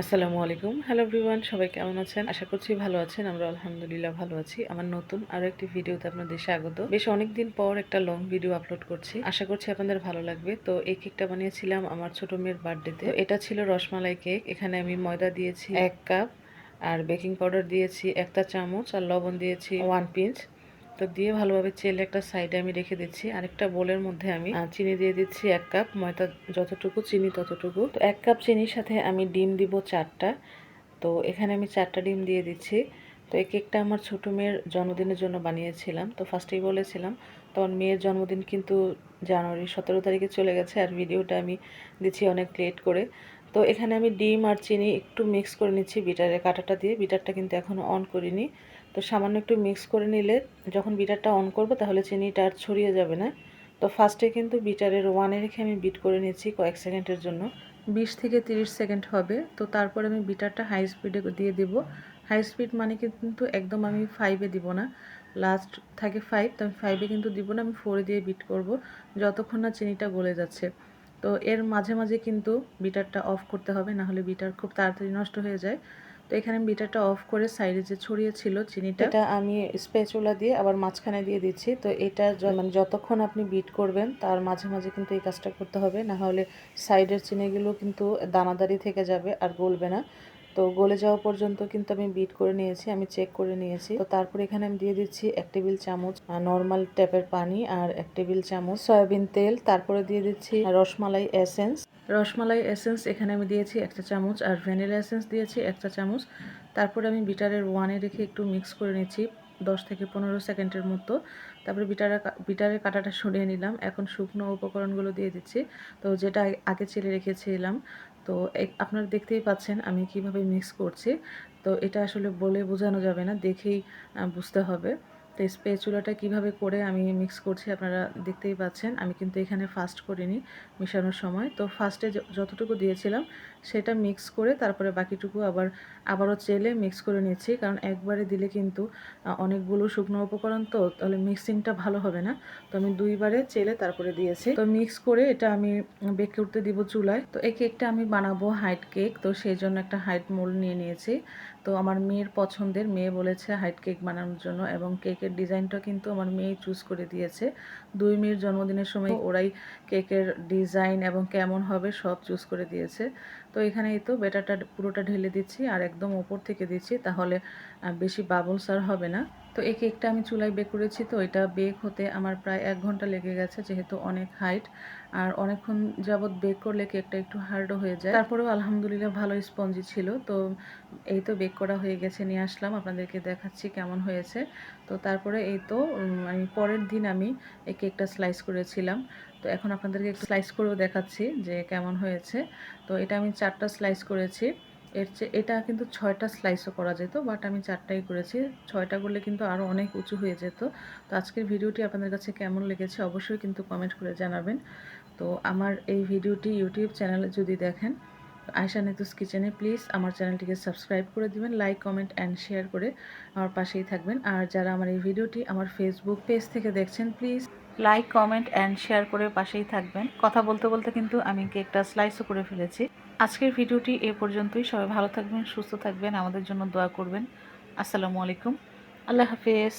আসসালামু আলাইকুম। Hello everyone, সবাই কেমন আছেন? আশা করছি ভালো আছেন। আমরা আলহামদুলিল্লাহ ভালো আছি। আমার নতুন আরো একটি ভিডিওতে আপনাদের স্বাগত। বেশ অনেকদিন পর একটা লং ভিডিও আপলোড করছি। আশা করছি আপনাদের ভালো লাগবে। তো এই কেকটা বানিয়েছিলাম আমার ছোট মেয়ের বার্থডেতে। তো এটা ছিল রসমালাই কেক। এখানে আমি ময়দা দিয়েছি 1 কাপ, আর বেকিং পাউডার দিয়েছি 1 চামচ, আর লবণ দিয়েছি 1 পিঞ্চ। তো দিয়ে ভালোভাবে চেলে একটা সাইডে আমি রেখে দিচ্ছি। আরেকটা বোলের মধ্যে আমি চিনি দিয়ে দিচ্ছি 1 কাপ, ময়দা যতটুকু চিনি ততটুকু। তো 1 কাপ চিনির সাথে আমি ডিম দিব 4টা। তো এখানে আমি 4টা ডিম দিয়ে দিচ্ছি। তো এই কেকটা আমার ছোট মেয়ের জন্মদিনের জন্য বানিয়েছিলাম। তো ফার্স্টেই বলেছিলাম, তো আমার মেয়ের জন্মদিন কিন্তু জানুয়ারি 17 তারিখে চলে গেছে, আর ভিডিওটা আমি দিচ্ছি অনেক লেট করে। তো এখানে আমি ডিম আর চিনি একটু মিক্স করে নিচ্ছি বিটারের কাঁটাটা দিয়ে। বিটারটা কিন্তু এখনও অন করিনি। তো সামান্য একটু মিক্স করে নিলে যখন বিটারটা অন করব তাহলে চিনিটা আর ছড়িয়ে যাবে না। তো ফার্স্টে কিন্তু বিটারের 1-এ রেখে আমি বিট করে নিচ্ছি কয়েক সেকেন্ডের জন্য। 20 থেকে 30 সেকেন্ড হবে। তো তারপর আমি বিটারটা হাই স্পিডে দিয়ে দেব। হাই স্পিড মানে কিন্তু একদম আমি 5-এ দিব না। লাস্ট থাকে 5, তো আমি 5-এ কিন্তু দিব না, আমি 4-এ দিয়ে বিট করব যতক্ষণ না চিনিটা গলে যাচ্ছে। তো এর মাঝে মাঝে কিন্তু বিটারটা অফ করতে হবে, না হলে বিটার খুব তাড়াতাড়ি নষ্ট হয়ে যায়। তো এখানে আমি বিটারটা অফ করে সাইডে যে ছড়িয়ে ছিল চিনিটা, এটা আমি স্প্যাচুলা দিয়ে আবার মাঝখানে দিয়ে দিচ্ছি। তো এটা মানে যতক্ষণ আপনি বিট করবেন তার মাঝে মাঝে কিন্তু এই কাজটা করতে হবে, না হলে সাইডের চিনিগুলো কিন্তু দানাদারি থেকে যাবে আর গলবে না। তো গলে যাওয়া পর্যন্ত কিন্তু আমি বিট করে নিয়েছি, আমি চেক করে নিয়েছি। তো তারপর এখানে আমি দিয়ে দিচ্ছি 1 টেবিল চামচ নর্মাল ট্যাপের পানি, আর 1 টেবিল চামচ সয়াবিন তেল। তারপরে দিয়ে দিচ্ছি রসমালাই এসেন্স। রসমালাই এসেন্স এখানে আমি দিয়েছি 1 চামচ, আর ভ্যানিলা এসেন্স দিয়েছি 1 চামচ। তারপরে আমি বিটারের 1-এ রেখে একটু মিক্স করে নিচ্ছি 10 থেকে 15 সেকেন্ডের মতো। তারপরে বিটারের কাঁটাটা সরিয়ে নিলাম। এখন শুকনো উপকরণগুলো দিয়ে দিচ্ছি। তো যেটা আগে চেলে রেখেছিলাম। তো আপনারা দেখতেই পাচ্ছেন আমি কিভাবে মিক্স করছি। তো এটা আসলে বলে বোঝানো যাবে না, দেখেই বুঝতে হবে। তো স্প্যাচুলাটা কিভাবে করে আমি মিক্স করছি আপনারা দেখতেই পাচ্ছেন। আমি কিন্তু এখানে ফাস্ট করিনি মেশানোর সময়। তো ফার্স্টে যতটুকু দিয়েছিলাম সেটা মিক্স করে তারপরে বাকিটুকু আবারও চেলে মিক্স করে নিচ্ছি, কারণ একবারে দিলে কিন্তু অনেকগুলো শুকনো উপকরণ, তো তাহলে মিক্সিংটা ভালো হবে না। তো আমি 2বারে চেলে তারপরে দিয়েছি। তো মিক্স করে এটা আমি বেক করতে দিব চুলায়। তো এই কেকটা আমি বানাবো হাইট কেক, তো সেই জন্য একটা হাইট মোল্ড নিয়ে নিয়েছি। তো আমার মেয়ের পছন্দের, মেয়ে বলেছে হাইট কেক বানানোর জন্য, এবং কেকের ডিজাইনটা কিন্তু আমার মেয়ে চুজ করে দিয়েছে। 2 মেয়ের জন্মদিনের সময় ওরাই কেকের ডিজাইন এবং কেমন হবে সব চুজ করে দিয়েছে। তো এখানে এই তো ব্যাটারটা পুরোটা ঢেলে দিচ্ছি আর একদম ওপর থেকে দিচ্ছি, তাহলে বেশি বাবলস আর হবে না। তো এই কেকটা আমি চুলায় বেক করেছি। তো এটা বেক হতে আমার প্রায় 1 ঘন্টা লেগে গেছে, যেহেতু অনেক হাইট আর অনেকক্ষণ যাবৎ বেক করলে কেকটা একটু হার্ডও হয়ে যায়। তারপরেও আলহামদুলিল্লাহ ভালো স্পঞ্জি ছিল। তো এই তো বেক করা হয়ে গেছে, নিয়ে আসলাম আপনাদেরকে দেখাচ্ছি কেমন হয়েছে। তো তারপরে এই তো আমি পরের দিন আমি এই কেকটা স্লাইস করেছিলাম। তো এখন আপনাদেরকে একটু স্লাইস করেও দেখাচ্ছি যে কেমন হয়েছে। তো এটা আমি 4টা স্লাইস করেছি। এটা কিন্তু 6টা স্লাইসও করা যেত, বাট আমি 4টাই করেছি। 6টা করলে কিন্তু আরও অনেক উঁচু হয়ে যেত। তো আজকের ভিডিওটি আপনাদের কাছে কেমন লেগেছে অবশ্যই কিন্তু কমেন্ট করে জানাবেন। তো আমার এই ভিডিওটি ইউটিউব চ্যানেলে যদি দেখেন, আয়শা নিতুস কিচেনে প্লিজ আমার চ্যানেলটিকে সাবস্ক্রাইব করে দিবেন, লাইক কমেন্ট অ্যান্ড শেয়ার করে আমার পাশেই থাকবেন। আর যারা আমার এই ভিডিওটি আমার ফেসবুক পেজ থেকে দেখছেন, please like comment and share করে পাশেই থাকবেন। কথা বলতে বলতে কিন্তু আমি কেকটা স্লাইসও করে ফেলেছি। আজকের ভিডিওটি এ পর্যন্তই। সবাই ভালো থাকবেন, সুস্থ থাকবেন, আমাদের জন্য দোয়া করবেন। আসসালামু আলাইকুম, আল্লাহ হাফেজ।